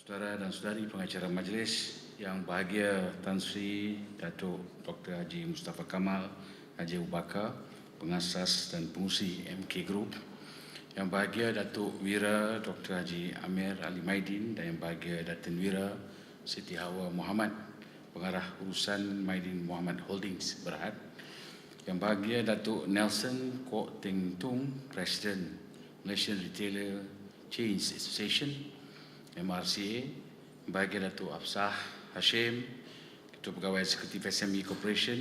Saudara dan saudari pengacara majlis yang bahagia, Tan Sri Datuk Dr. Haji Mustafa Kamal Haji Abu Bakar, pengasas dan pengurusi MK Group. Yang bahagia Datuk Wira Dr. Haji Amir Ali Maidin dan yang bahagia Datin Wira Siti Hawa Muhammad, pengarah urusan Maidin Muhammad Holdings Berhad. Yang bahagia Datuk Nelson Kok Teng Tung, Presiden Malaysian Retailer Chains Association MRCA. Bahagia Datuk Afsah Hashim, Ketua Pegawai Eksekutif SME Corporation.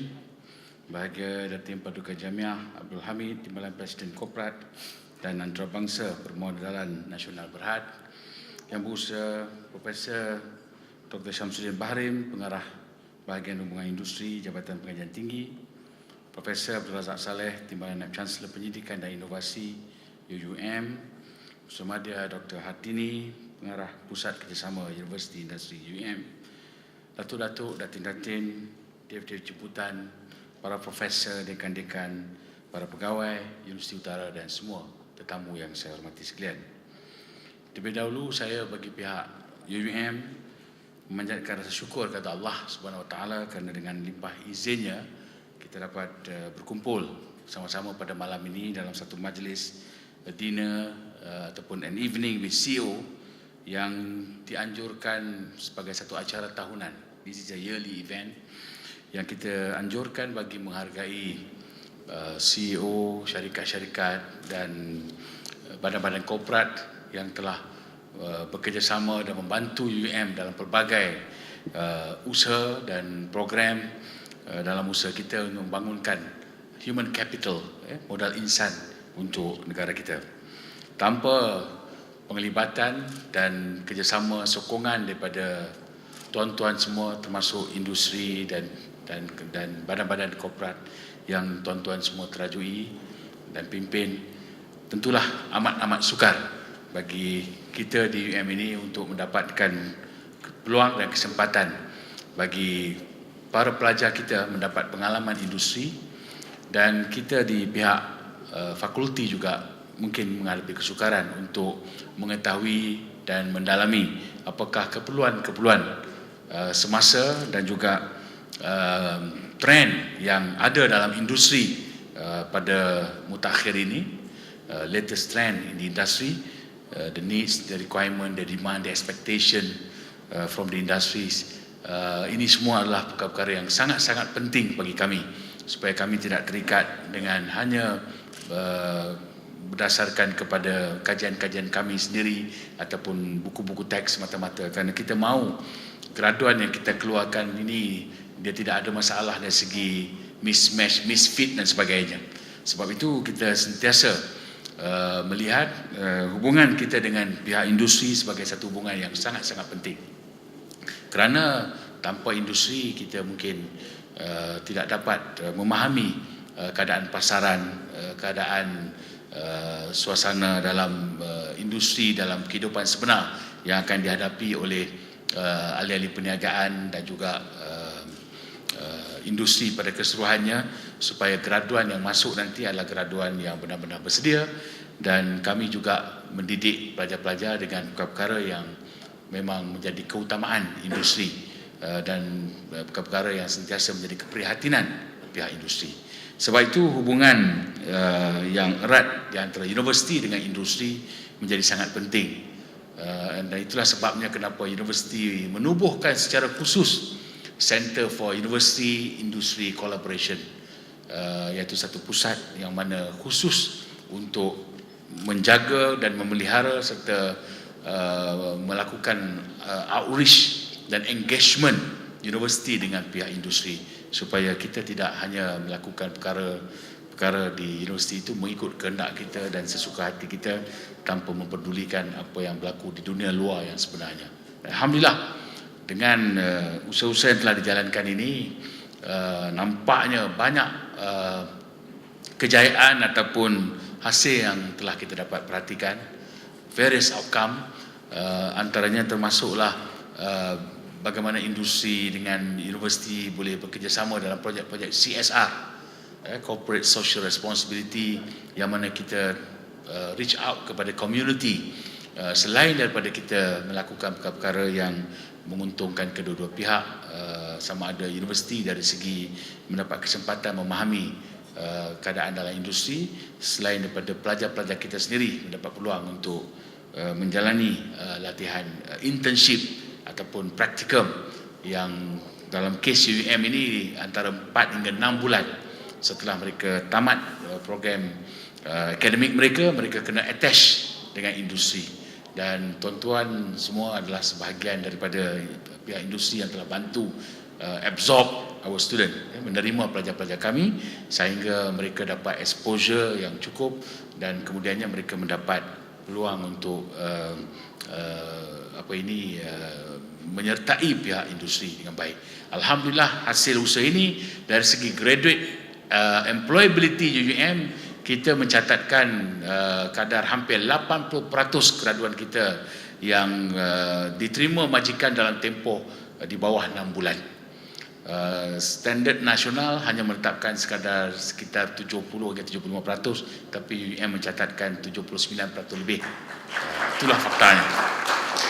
Bahagia Datin Paduka Jamiah Abdul Hamid, Timbalan Presiden Korporat dan Antarabangsa Permodalan Nasional Berhad. Yang berusaha Profesor Dr. Syamsuddin Bahrim, Pengarah Bahagian Hubungan Industri Jabatan Pengajian Tinggi. Profesor Abdul Razak Saleh, Timbalan Naib Chancellor Pendidikan dan Inovasi UUM. Sumadia Dr. Hartini, Pengarah Pusat Kerjasama Universiti Industri UUM. Datuk-datuk, datin-datin, dewan jemputan, para profesor, dekan-dekan, para pegawai Universiti Utara dan semua tetamu yang saya hormati sekalian. Terlebih dahulu saya bagi pihak UUM memanjatkan rasa syukur kepada Allah Subhanahu Wa Taala kerana dengan limpah izinnya kita dapat berkumpul sama-sama pada malam ini dalam satu majlis dinner ataupun an evening with CEO yang dianjurkan sebagai satu acara tahunan. This is a yearly event yang kita anjurkan bagi menghargai CEO, syarikat-syarikat dan badan-badan korporat yang telah bekerjasama dan membantu UUM dalam pelbagai usaha dan program dalam usaha kita untuk membangunkan human capital, modal insan untuk negara kita. Tanpa penglibatan dan kerjasama sokongan daripada tuan-tuan semua termasuk industri dan badan-badan korporat yang tuan-tuan semua terajui dan pimpin, tentulah amat-amat sukar bagi kita di UM ini untuk mendapatkan peluang dan kesempatan bagi para pelajar kita mendapat pengalaman industri, dan kita di pihak fakulti juga mungkin menghadapi kesukaran untuk mengetahui dan mendalami apakah keperluan-keperluan semasa dan juga trend yang ada dalam industri pada mutakhir ini, latest trend in the industry, the needs, the requirement, the demand, the expectation from the industries. Ini semua adalah perkara-perkara yang sangat-sangat penting bagi kami supaya kami tidak terikat dengan hanya berdasarkan kepada kajian-kajian kami sendiri ataupun buku-buku teks semata-mata, kerana kita mahu graduan yang kita keluarkan ini dia tidak ada masalah dari segi mismatch, misfit dan sebagainya. Sebab itu kita sentiasa melihat hubungan kita dengan pihak industri sebagai satu hubungan yang sangat-sangat penting. Kerana tanpa industri kita mungkin tidak dapat memahami keadaan pasaran, keadaan suasana dalam industri, dalam kehidupan sebenar yang akan dihadapi oleh ahli-ahli perniagaan dan juga industri pada keseluruhannya, supaya graduan yang masuk nanti adalah graduan yang benar-benar bersedia. Dan kami juga mendidik pelajar-pelajar dengan perkara-perkara yang memang menjadi keutamaan industri dan perkara-perkara yang sentiasa menjadi keprihatinan pihak industri. Sebab itu hubungan yang erat di antara universiti dengan industri menjadi sangat penting. Dan itulah sebabnya kenapa universiti menubuhkan secara khusus Center for University Industry Collaboration, iaitu satu pusat yang mana khusus untuk menjaga dan memelihara serta melakukan outreach dan engagement universiti dengan pihak industri, supaya kita tidak hanya melakukan perkara di universiti itu mengikut kehendak kita dan sesuka hati kita tanpa memperdulikan apa yang berlaku di dunia luar yang sebenarnya. Alhamdulillah, dengan usaha-usaha yang telah dijalankan ini, nampaknya banyak kejayaan ataupun hasil yang telah kita dapat perhatikan, various outcome, antaranya termasuklah bagaimana industri dengan universiti boleh bekerjasama dalam projek-projek CSR, Corporate Social Responsibility, yang mana kita reach out kepada community selain daripada kita melakukan perkara-perkara yang menguntungkan kedua-dua pihak, sama ada universiti dari segi mendapat kesempatan memahami keadaan dalam industri, selain daripada pelajar-pelajar kita sendiri mendapat peluang untuk menjalani latihan internship ataupun praktikum yang dalam kes UUM ini antara 4 hingga 6 bulan setelah mereka tamat program akademik mereka, mereka kena attach dengan industri. Dan tuan-tuan semua adalah sebahagian daripada pihak industri yang telah bantu absorb our student, menerima pelajar-pelajar kami sehingga mereka dapat exposure yang cukup dan kemudiannya mereka mendapat peluang untuk menyertai pihak industri dengan baik. Alhamdulillah, hasil usaha ini dari segi graduate employability UUM, kita mencatatkan kadar hampir 80% graduan kita yang diterima majikan dalam tempoh di bawah 6 bulan. Standard nasional hanya menetapkan sekitar 70 hingga 75%, tapi UUM mencatatkan 79% lebih. Itulah faktanya.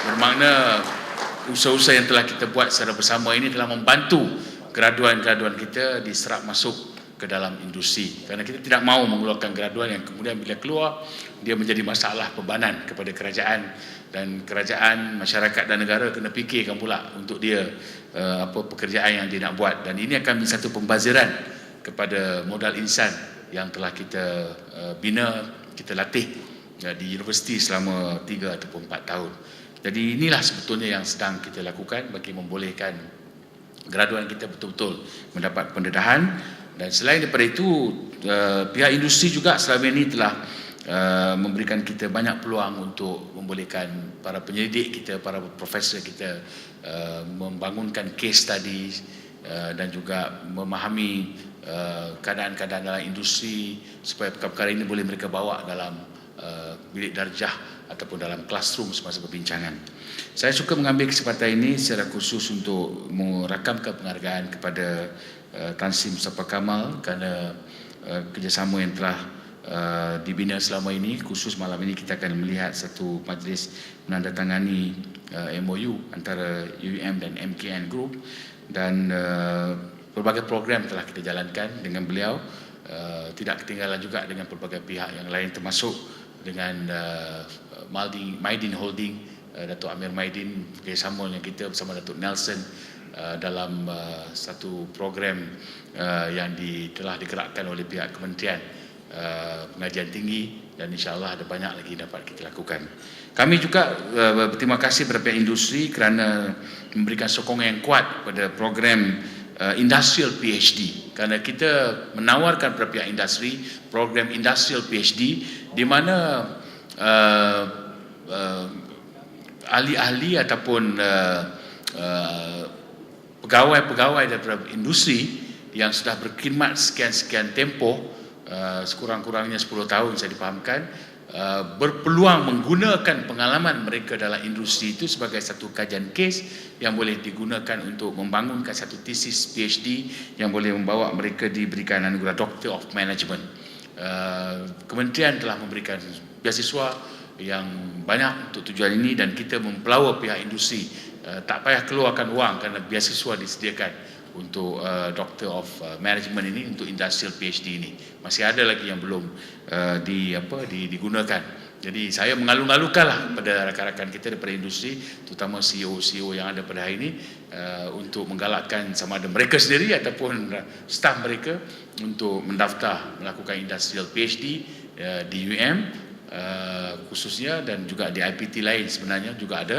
Bermakna usaha-usaha yang telah kita buat secara bersama ini telah membantu graduan-graduan kita diserap masuk ke dalam industri, kerana kita tidak mahu mengeluarkan graduan yang kemudian bila keluar dia menjadi masalah bebanan kepada kerajaan, dan kerajaan, masyarakat dan negara kena fikirkan pula untuk dia pekerjaan yang dia nak buat. Dan ini akan menjadi satu pembaziran kepada modal insan yang telah kita bina, kita latih di universiti selama 3 ataupun 4 tahun. Jadi inilah sebetulnya yang sedang kita lakukan bagi membolehkan graduan kita betul-betul mendapat pendedahan. Dan selain daripada itu, pihak industri juga selama ini telah memberikan kita banyak peluang untuk membolehkan para penyelidik kita, para profesor kita membangunkan case study dan juga memahami keadaan-keadaan dalam industri supaya perkara-perkara ini boleh mereka bawa dalam bilik darjah ataupun dalam classroom semasa perbincangan. Saya suka mengambil kesempatan ini secara khusus untuk merakamkan penghargaan kepada Tan Sri Mustafa Kamal kerana kerjasama yang telah dibina selama ini. Khusus malam ini kita akan melihat satu majlis menandatangani MOU antara UUM dan MKN Group, dan berbagai program telah kita jalankan dengan beliau. Tidak ketinggalan juga dengan pelbagai pihak yang lain, termasuk dengan Maidin Holding, Datuk Amir Maidin, kerjasama dengan kita bersama Datuk Nelson dalam satu program yang telah digerakkan oleh pihak Kementerian Pengajian Tinggi, dan insya-Allah ada banyak lagi dapat kita lakukan. Kami juga berterima kasih kepada pihak industri kerana memberikan sokongan yang kuat pada program Industrial PhD, kerana kita menawarkan kepada pihak industri program Industrial PhD di mana ahli-ahli ataupun pegawai-pegawai daripada industri yang sudah berkhidmat sekian-sekian tempoh, sekurang-kurangnya 10 tahun saya dipahamkan, berpeluang menggunakan pengalaman mereka dalam industri itu sebagai satu kajian kes yang boleh digunakan untuk membangunkan satu tesis PhD yang boleh membawa mereka diberikan anugerah Doctor of Management. Kementerian telah memberikan beasiswa yang banyak untuk tujuan ini, dan kita mempelawa pihak industri tak payah keluarkan wang kerana beasiswa disediakan untuk Doctor of Management ini, untuk Industrial PhD ini. Masih ada lagi yang belum digunakan. Jadi saya mengalu-alukanlah pada rakan-rakan kita daripada industri, terutama CEO-CEO yang ada pada hari ini, untuk menggalakkan sama ada mereka sendiri ataupun staf mereka untuk mendaftar melakukan Industrial PhD di UM khususnya, dan juga di IPT lain sebenarnya juga ada,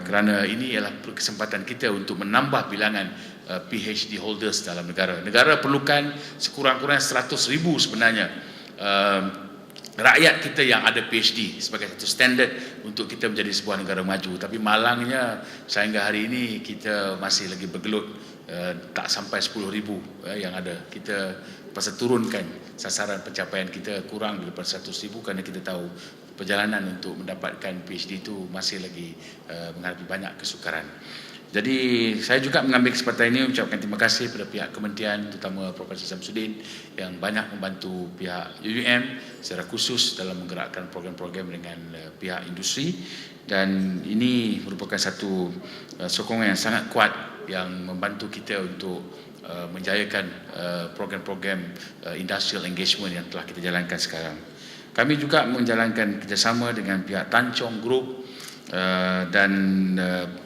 kerana ini ialah kesempatan kita untuk menambah bilangan PhD holders dalam negara. Negara perlukan sekurang-kurangnya 100,000 sebenarnya rakyat kita yang ada PhD sebagai satu standard untuk kita menjadi sebuah negara maju. Tapi malangnya sehingga hari ini kita masih lagi bergelut, tak sampai 10,000 yang ada. Kita pasal turunkan sasaran pencapaian kita kurang daripada 100,000 kerana kita tahu perjalanan untuk mendapatkan PhD itu masih lagi menghadapi banyak kesukaran. Jadi saya juga mengambil kesempatan ini mengucapkan terima kasih kepada pihak kementerian, terutama Profesor Samsudin yang banyak membantu pihak UUM secara khusus dalam menggerakkan program-program dengan pihak industri, dan ini merupakan satu sokongan yang sangat kuat yang membantu kita untuk menjayakan program-program industrial engagement yang telah kita jalankan sekarang. Kami juga menjalankan kerjasama dengan pihak Tan Chong Group dan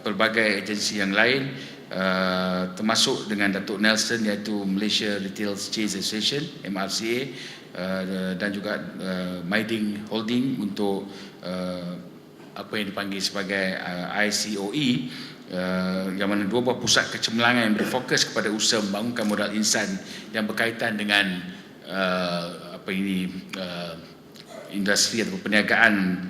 pelbagai agensi yang lain, termasuk dengan Datuk Nelson iaitu Malaysia Retail Cheese Association MRCA, dan juga Miding Holding untuk apa yang dipanggil sebagai ICOE, yang mana dua buah pusat kecemerlangan yang berfokus kepada usaha membangunkan modal insan yang berkaitan dengan industri atau perniagaan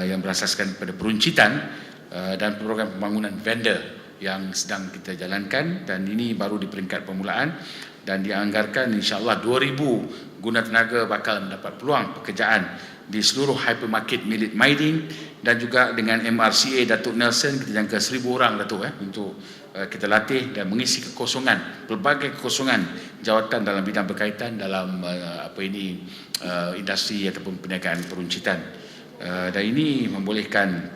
yang berasaskan pada peruncitan, dan program pembangunan vendor yang sedang kita jalankan, dan ini baru di peringkat permulaan dan dianggarkan insya-Allah 2,000 guna tenaga bakal mendapat peluang pekerjaan di seluruh hypermarket milik Miding, dan juga dengan MRCA Datuk Nelson kita jangka 1,000 orang Datuk untuk kita latih dan mengisi kekosongan, pelbagai kekosongan jawatan dalam bidang berkaitan dalam industri ataupun perniagaan peruncitan. Dan ini membolehkan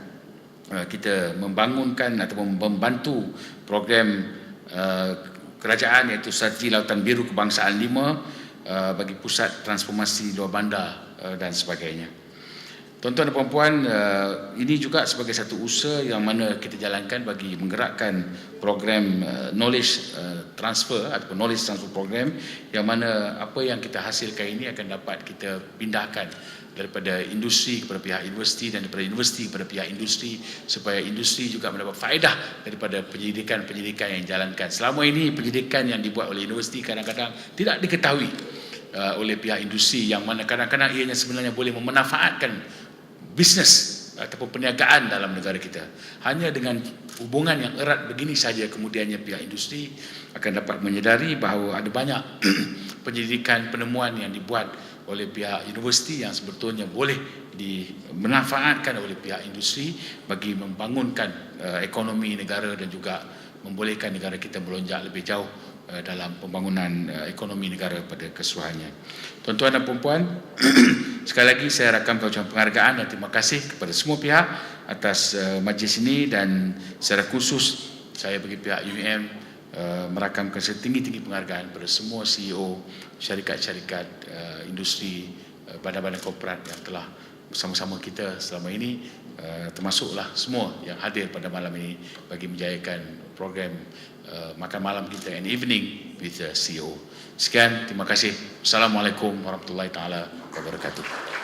kita membangunkan ataupun membantu program kerajaan iaitu Strategi Lautan Biru Kebangsaan 5 bagi pusat transformasi luar bandar dan sebagainya. Tuan-tuan dan puan-puan, ini juga sebagai satu usaha yang mana kita jalankan bagi menggerakkan program knowledge transfer atau knowledge transfer program, yang mana apa yang kita hasilkan ini akan dapat kita pindahkan daripada industri kepada pihak universiti dan daripada universiti kepada pihak industri, supaya industri juga mendapat faedah daripada penyidikan-penyidikan yang dijalankan. Selama ini penyidikan yang dibuat oleh universiti kadang-kadang tidak diketahui oleh pihak industri, yang mana kadang-kadang ianya sebenarnya boleh memanfaatkan bisnes ataupun perniagaan dalam negara kita. Hanya dengan hubungan yang erat begini saja kemudiannya pihak industri akan dapat menyedari bahawa ada banyak penyidikan penemuan yang dibuat oleh pihak universiti yang sebetulnya boleh dimanfaatkan oleh pihak industri bagi membangunkan ekonomi negara dan juga membolehkan negara kita melonjak lebih jauh dalam pembangunan ekonomi negara pada keseluruhannya. Tuan-tuan dan puan-puan, sekali lagi saya rakamkan ucapan penghargaan dan terima kasih kepada semua pihak atas majlis ini, dan secara khusus saya bagi pihak UUM merakamkan setinggi-tinggi penghargaan kepada semua CEO syarikat-syarikat industri, badan-badan korporat yang telah bersama-sama kita selama ini, termasuklah semua yang hadir pada malam ini bagi menjayakan program makan malam kita and evening with the CEO. Sekian, terima kasih. Assalamualaikum warahmatullahi taala wabarakatuh.